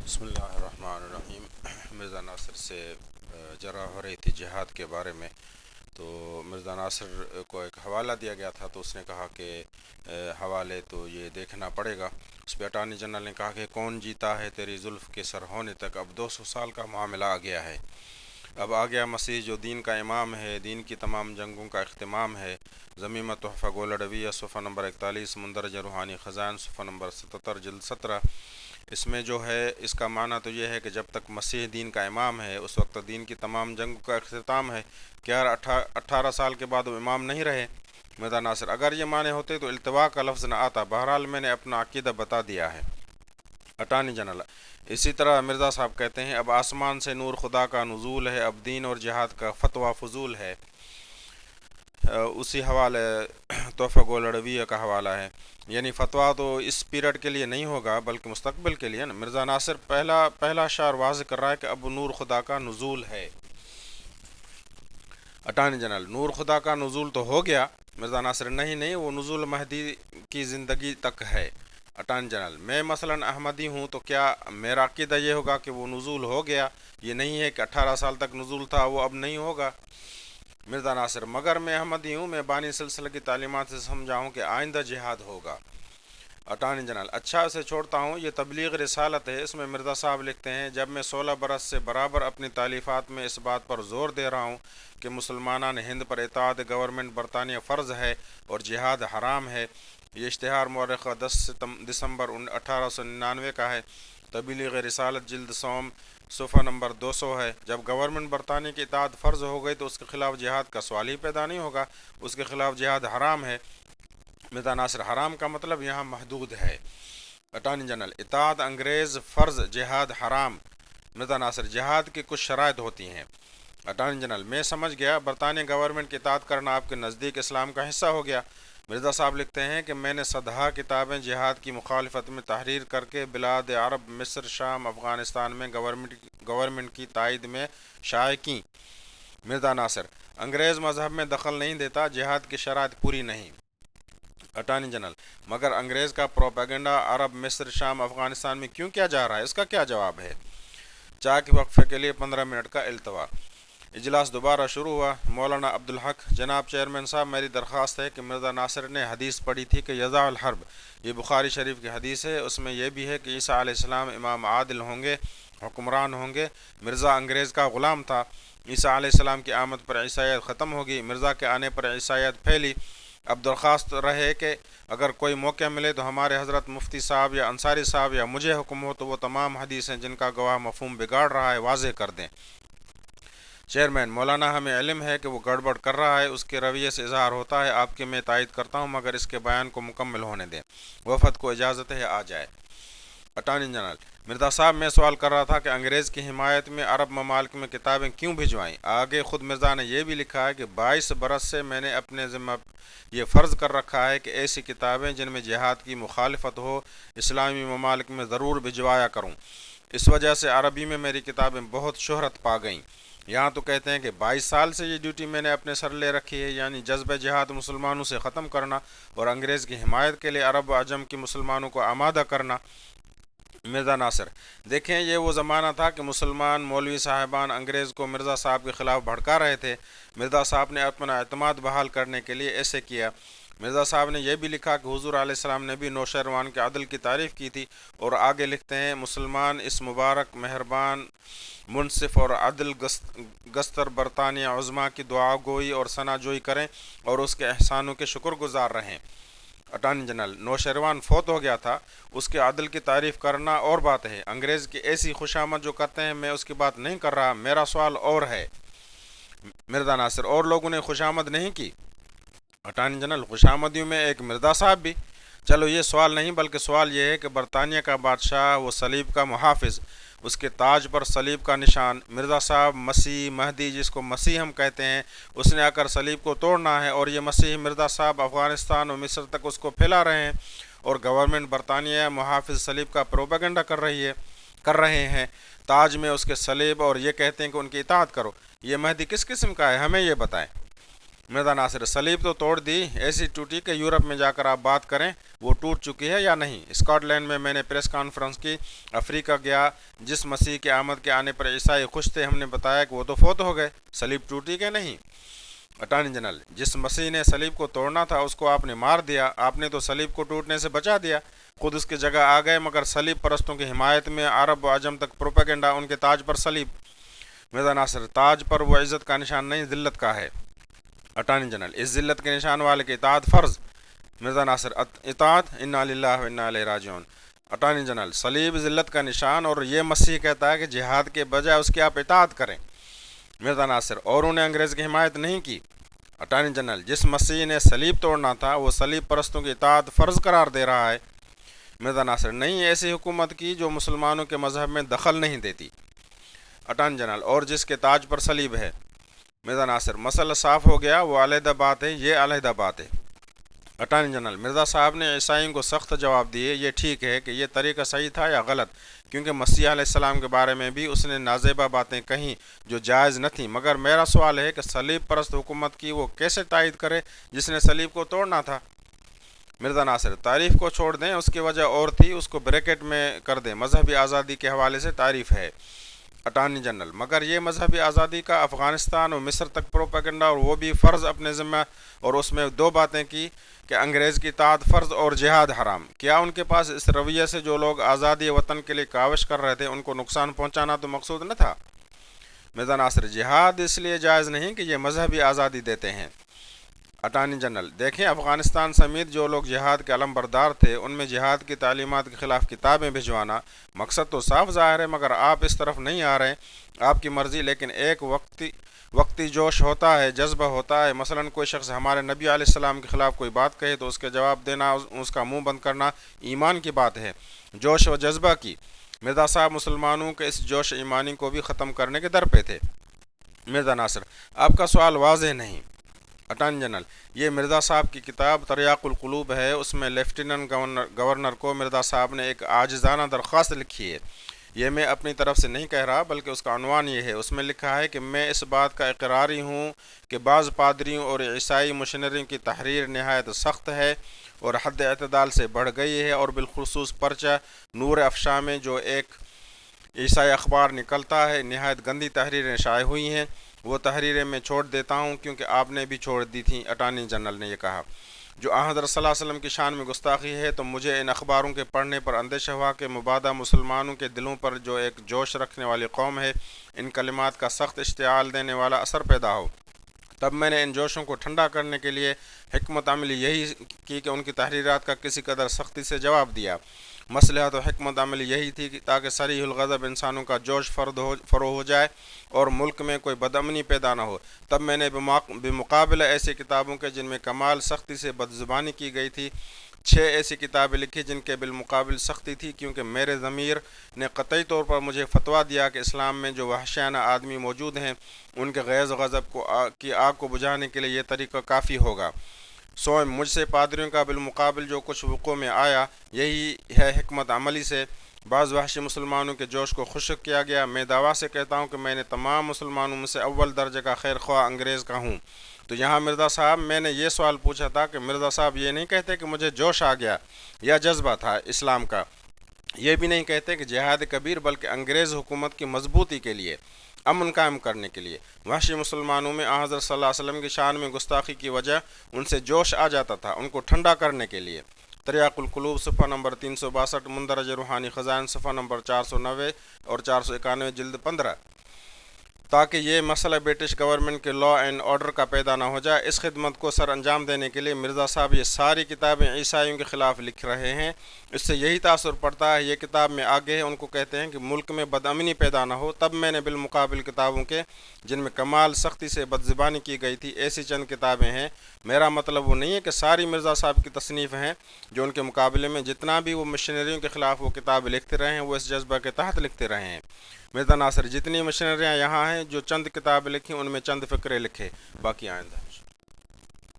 بسم اللہ الرحمن الرحیم۔ مرزا ناصر سے جرح ہو رہی تھی جہاد کے بارے میں، تو مرزا ناصر کو ایک حوالہ دیا گیا تھا، تو اس نے کہا کہ حوالے تو یہ دیکھنا پڑے گا۔ اس پہ اٹارنی جنرل نے کہا کہ کون جیتا ہے تیری زلف کے سر ہونے تک، اب 200 سال کا معاملہ آ گیا ہے، اب آ گیا مسیح جو دین کا امام ہے، دین کی تمام جنگوں کا اختتام ہے۔ ضمیمہ تحفہ گولڈویہ صفحہ نمبر 41، مندرجہ روحانی خزائن صفحہ نمبر 77 جلد 17۔ اس میں جو ہے اس کا معنی تو یہ ہے کہ جب تک مسیح دین کا امام ہے اس وقت دین کی تمام جنگوں کا اختتام ہے۔ کیا 18 سال کے بعد وہ امام نہیں رہے؟ مرزا ناصر: اگر یہ معنی ہوتے تو التوا کا لفظ نہ آتا، بہرحال میں نے اپنا عقیدہ بتا دیا ہے۔ اٹارنی جنرل: اسی طرح مرزا صاحب کہتے ہیں اب آسمان سے نور خدا کا نزول ہے، اب دین اور جہاد کا فتویٰ فضول ہے۔ اسی حوالے تحفہ گولڑویہ کا حوالہ ہے، یعنی فتویٰ تو اس پیریڈ کے لیے نہیں ہوگا بلکہ مستقبل کے لیے نا۔ مرزا ناصر پہلا اشعار واضح کر رہا ہے کہ اب نور خدا کا نزول ہے۔ اٹارنی جنرل: نور خدا کا نزول تو ہو گیا۔ مرزا ناصر: نہیں، وہ نزول مہدی کی زندگی تک ہے۔ اٹارنی جنرل: میں مثلا احمدی ہوں تو کیا میرا عقیدہ یہ ہوگا کہ وہ نزول ہو گیا؟ یہ نہیں ہے کہ 18 سال تک نزول تھا، وہ اب نہیں ہوگا۔ مرزا ناصر: مگر میں احمدی ہوں، میں بانی سلسلہ کی تعلیمات سے سمجھا ہوں کہ آئندہ جہاد ہوگا۔ اٹارنی جنرل: اچھا اسے چھوڑتا ہوں، یہ تبلیغ رسالت ہے، اس میں مرزا صاحب لکھتے ہیں جب میں 16 برس سے برابر اپنی تالیفات میں اس بات پر زور دے رہا ہوں کہ مسلمانان ہند پر اطاعت گورنمنٹ برطانیہ فرض ہے اور جہاد حرام ہے۔ یہ اشتہار مورخہ 10 دسمبر 1899 کا ہے۔ تبلیغ رسالت جلد سوم صفحہ نمبر 200 ہے۔ جب گورنمنٹ برطانیہ کی اطاعت فرض ہو گئی تو اس کے خلاف جہاد کا سوال ہی پیدا نہیں ہوگا، اس کے خلاف جہاد حرام ہے۔ مرزا ناصر: حرام کا مطلب یہاں محدود ہے۔ اٹارنی جنرل: اطاعت انگریز فرض، جہاد حرام۔ مرزا ناصر: جہاد کی کچھ شرائط ہوتی ہیں۔ اٹارنی جنرل: میں سمجھ گیا، برطانیہ گورنمنٹ کی اطاعت کرنا آپ کے نزدیک اسلام کا حصہ ہو گیا۔ مرزا صاحب لکھتے ہیں کہ میں نے صدہا کتابیں جہاد کی مخالفت میں تحریر کر کے بلاد عرب، مصر، شام، افغانستان میں گورنمنٹ کی تائید میں شائع کیں۔ مرزا ناصر: انگریز مذہب میں دخل نہیں دیتا، جہاد کی شرائط پوری نہیں۔ اٹارنی جنرل: مگر انگریز کا پروپیگنڈا عرب، مصر، شام، افغانستان میں کیوں کیا جا رہا ہے، اس کا کیا جواب ہے؟ چائے کے وقفے کے لیے 15 منٹ کا التوا۔ اجلاس دوبارہ شروع ہوا۔ مولانا عبدالحق: جناب چیئرمین صاحب، میری درخواست ہے کہ مرزا ناصر نے حدیث پڑھی تھی کہ یضع الحرب، یہ بخاری شریف کی حدیث ہے، اس میں یہ بھی ہے کہ عیسیٰ علیہ السلام امام عادل ہوں گے، حکمران ہوں گے۔ مرزا انگریز کا غلام تھا، عیسیٰ علیہ السلام کی آمد پر عیسائیت ختم ہوگی، مرزا کے آنے پر عیسائیت پھیلی۔ اب درخواست رہے کہ اگر کوئی موقع ملے تو ہمارے حضرت مفتی صاحب یا انصاری صاحب یا مجھے حکم ہو تو وہ تمام حدیثیں جن کا گواہ مفہوم بگاڑ رہا ہے واضح کر دیں۔ چیئرمین: مولانا ہمیں علم ہے کہ وہ گڑبڑ کر رہا ہے، اس کے رویے سے اظہار ہوتا ہے، آپ کی میں تائید کرتا ہوں، مگر اس کے بیان کو مکمل ہونے دیں۔ وفد کو اجازت ہے آ جائے۔ اٹارنی جنرل: مرزا صاحب، میں سوال کر رہا تھا کہ انگریز کی حمایت میں عرب ممالک میں کتابیں کیوں بھجوائیں؟ آگے خود مرزا نے یہ بھی لکھا ہے کہ 22 برس سے میں نے اپنے ذمہ یہ فرض کر رکھا ہے کہ ایسی کتابیں جن میں جہاد کی مخالفت ہو اسلامی ممالک میں ضرور بھجوایا کروں۔ اس وجہ سے عربی میں میری کتابیں بہت شہرت پا گئیں۔ یہاں تو کہتے ہیں کہ 22 سال سے یہ ڈیوٹی میں نے اپنے سر لے رکھی ہے، یعنی جذبہ جہاد مسلمانوں سے ختم کرنا اور انگریز کی حمایت کے لیے عرب و عجم کی مسلمانوں کو آمادہ کرنا۔ مرزا ناصر: دیکھیں، یہ وہ زمانہ تھا کہ مسلمان مولوی صاحبان انگریز کو مرزا صاحب کے خلاف بھڑکا رہے تھے۔ مرزا صاحب نے اپنا اعتماد بحال کرنے کے لیے ایسے کیا۔ مرزا صاحب نے یہ بھی لکھا کہ حضور علیہ السلام نے بھی نوشیروان کے عدل کی تعریف کی تھی، اور آگے لکھتے ہیں مسلمان اس مبارک، مہربان، منصف اور عدل گستر برطانیہ عظمیٰ کی دعا گوئی اور ثنا جوئی کریں اور اس کے احسانوں کے شکر گزار رہیں۔ اٹارنی جنرل: نوشیروان فوت ہو گیا تھا، اس کے عدل کی تعریف کرنا اور بات ہے، انگریز کی ایسی خوشامد جو کرتے ہیں میں اس کی بات نہیں کر رہا، میرا سوال اور ہے۔ مرزا ناصر: اور لوگوں نے خوشامد نہیں کی؟ اٹارنی جنرل: خوشامدیوں میں ایک مرزا صاحب بھی۔ چلو یہ سوال نہیں، بلکہ سوال یہ ہے کہ برطانیہ کا بادشاہ، وہ صلیب کا محافظ، اس کے تاج پر صلیب کا نشان، مرزا صاحب مسیح مہدی جس کو مسیح ہم کہتے ہیں، اس نے آ کر صلیب کو توڑنا ہے، اور یہ مسیح مرزا صاحب افغانستان اور مصر تک اس کو پھیلا رہے ہیں، اور گورنمنٹ برطانیہ محافظ صلیب کا پروپیگنڈا کر رہے ہیں تاج میں اس کے صلیب، اور یہ کہتے ہیں کہ ان کی اطاعت کرو۔ یہ مہدی کس قسم کا ہے، ہمیں یہ بتائیں۔ مرزا ناصر: صلیب تو توڑ دی، ایسی ٹوٹی کہ یورپ میں جا کر آپ بات کریں، وہ ٹوٹ چکی ہے یا نہیں۔ اسکاٹ لینڈ میں نے پریس کانفرنس کی، افریقہ گیا، جس مسیح کے آمد کے آنے پر عیسائی خوش تھے، ہم نے بتایا کہ وہ تو فوت ہو گئے، صلیب ٹوٹی کہ نہیں۔ اٹارنی جنرل: جس مسیح نے صلیب کو توڑنا تھا اس کو آپ نے مار دیا، آپ نے تو صلیب کو ٹوٹنے سے بچا دیا، خود اس کی جگہ آ گئے، مگر صلیب پرستوں کی حمایت میں عرب و عجم تک پروپیگنڈا، ان کے تاج پر صلیب۔ مرزا ناصر: تاج پر وہ عزت کا نشان نہیں، ذلت کا ہے۔ اٹارنی جنرل: اس ذلت کے نشان والے کی اطاعت فرض۔ مرزا ناصر: اطاعت، انا للہ و انا الیہ راجعون۔ اٹارنی جنرل: صلیب ذلت کا نشان اور یہ مسیح کہتا ہے کہ جہاد کے بجائے اس کی آپ اطاعت کریں۔ مرزا ناصر: اور انہیں انگریز کی حمایت نہیں کی۔ اٹارنی جنرل: جس مسیح نے صلیب توڑنا تھا وہ صلیب پرستوں کی اطاعت فرض قرار دے رہا ہے۔ مرزا ناصر: نہیں، ایسی حکومت کی جو مسلمانوں کے مذہب میں دخل نہیں دیتی۔ اٹارنی جنرل: اور جس کے تاج پر صلیب ہے۔ مرزا ناصر: مسئلہ صاف ہو گیا، وہ علیحدہ بات ہے، یہ علیحدہ بات ہے۔ اٹارنی جنرل: مرزا صاحب نے عیسائیوں کو سخت جواب دیے، یہ ٹھیک ہے کہ یہ طریقہ صحیح تھا یا غلط، کیونکہ مسیح علیہ السلام کے بارے میں بھی اس نے نازیبا باتیں کہیں جو جائز نہ تھیں، مگر میرا سوال ہے کہ صلیب پرست حکومت کی وہ کیسے تائید کرے جس نے صلیب کو توڑنا تھا۔ مرزا ناصر: تعریف کو چھوڑ دیں، اس کی وجہ اور تھی، اس کو بریکٹ میں کر دیں، مذہبی آزادی کے حوالے سے تعریف ہے۔ اٹارنی جنرل: مگر یہ مذہبی آزادی کا افغانستان اور مصر تک پروپیگنڈا، اور وہ بھی فرض اپنے ذمہ، اور اس میں دو باتیں کی کہ انگریز کی اطاعت فرض اور جہاد حرام۔ کیا ان کے پاس اس رویے سے جو لوگ آزادی وطن کے لیے کاوش کر رہے تھے ان کو نقصان پہنچانا تو مقصود نہ تھا؟ مرزا ناصر: جہاد اس لیے جائز نہیں کہ یہ مذہبی آزادی دیتے ہیں۔ اٹارنی جنرل: دیکھیں، افغانستان سمیت جو لوگ جہاد کے علم بردار تھے ان میں جہاد کی تعلیمات کے خلاف کتابیں بھجوانا، مقصد تو صاف ظاہر ہے، مگر آپ اس طرف نہیں آ رہے، آپ کی مرضی، لیکن ایک وقتی جوش ہوتا ہے، جذبہ ہوتا ہے، مثلا کوئی شخص ہمارے نبی علیہ السلام کے خلاف کوئی بات کہے تو اس کے جواب دینا، اس کا منہ بند کرنا ایمان کی بات ہے، جوش و جذبہ کی۔ مرزا صاحب مسلمانوں کے اس جوش ایمانی کو بھی ختم کرنے کے در پہ تھے۔ مرزا ناصر: آپ کا سوال واضح نہیں۔ اٹارنی جنرل: یہ مرزا صاحب کی کتاب تریاق القلوب ہے، اس میں لیفٹیننٹ گورنر کو مرزا صاحب نے ایک عاجزانہ درخواست لکھی ہے، یہ میں اپنی طرف سے نہیں کہہ رہا بلکہ اس کا عنوان یہ ہے، اس میں لکھا ہے کہ میں اس بات کا اقراری ہوں کہ بعض پادریوں اور عیسائی مشنریوں کی تحریر نہایت سخت ہے اور حد اعتدال سے بڑھ گئی ہے، اور بالخصوص پرچہ نور افشاں میں جو ایک عیسائی اخبار نکلتا ہے، نہایت گندی تحریریں شائع ہوئی ہیں، وہ تحریریں میں چھوڑ دیتا ہوں کیونکہ آپ نے بھی چھوڑ دی تھیں۔ اٹارنی جنرل نے یہ کہا، جو حضرت صلی اللہ علیہ وسلم کی شان میں گستاخی ہے، تو مجھے ان اخباروں کے پڑھنے پر اندیشہ ہوا کہ مبادا مسلمانوں کے دلوں پر جو ایک جوش رکھنے والی قوم ہے، ان کلمات کا سخت اشتعال دینے والا اثر پیدا ہو۔ تب میں نے ان جوشوں کو ٹھنڈا کرنے کے لیے حکمت عملی یہی کی کہ ان کی تحریرات کا کسی قدر سختی سے جواب دیا۔ مصلحت و حکمت عملی یہی تھی کہ تاکہ صریح الغضب انسانوں کا جوش فروغ ہو جائے اور ملک میں کوئی بدامنی پیدا نہ ہو۔ تب میں نے بمقابلہ ایسی کتابوں کے جن میں کمال سختی سے بدزبانی کی گئی تھی 6 ایسی کتابیں لکھی جن کے بالمقابل سختی تھی، کیونکہ میرے ضمیر نے قطعی طور پر مجھے فتویٰ دیا کہ اسلام میں جو وحشیانہ آدمی موجود ہیں ان کے غیظ و غضب کی آگ کو بجھانے کے لیے یہ طریقہ کافی ہوگا۔ سو مجھ سے پادریوں کا بالمقابل جو کچھ وقوع میں آیا یہی ہے حکمت عملی سے بعض وحشی مسلمانوں کے جوش کو خشک کیا گیا۔ میں دعویٰ سے کہتا ہوں کہ میں نے تمام مسلمانوں میں سے اول درجے کا خیر خواہ انگریز کا ہوں۔ تو یہاں مرزا صاحب میں نے یہ سوال پوچھا تھا کہ مرزا صاحب یہ نہیں کہتے کہ مجھے جوش آ گیا یا جذبہ تھا اسلام کا، یہ بھی نہیں کہتے کہ جہاد کبیر، بلکہ انگریز حکومت کی مضبوطی کے لیے، امن قائم کرنے کے لیے۔ وحشی مسلمانوں میں حضرت صلی اللہ علیہ وسلم کی شان میں گستاخی کی وجہ ان سے جوش آ جاتا تھا، ان کو ٹھنڈا کرنے کے لیے۔ تریاق القلوب صفحہ نمبر 362، مندرج روحانی خزائن صفحہ نمبر 490 اور 491 جلد 15۔ تاکہ یہ مسئلہ برٹش گورنمنٹ کے لا اینڈ آرڈر کا پیدا نہ ہو جائے، اس خدمت کو سر انجام دینے کے لیے مرزا صاحب یہ ساری کتابیں عیسائیوں کے خلاف لکھ رہے ہیں۔ اس سے یہی تاثر پڑتا ہے، یہ کتاب میں آگے ہے، ان کو کہتے ہیں کہ ملک میں بدامنی پیدا نہ ہو۔ تب میں نے بالمقابل کتابوں کے جن میں کمال سختی سے بدزبانی کی گئی تھی ایسی چند کتابیں ہیں۔ میرا مطلب وہ نہیں ہے کہ ساری مرزا صاحب کی تصنیف ہیں، جو ان کے مقابلے میں جتنا بھی وہ مشنریوں کے خلاف وہ کتاب لکھتے رہے ہیں وہ اس جذبہ کے تحت لکھتے رہے ہیں۔ مرزا ناصر: جتنی مشنریاں یہاں ہیں جو چند کتابیں لکھی ان میں چند فقرے لکھے، باقی آئندہ۔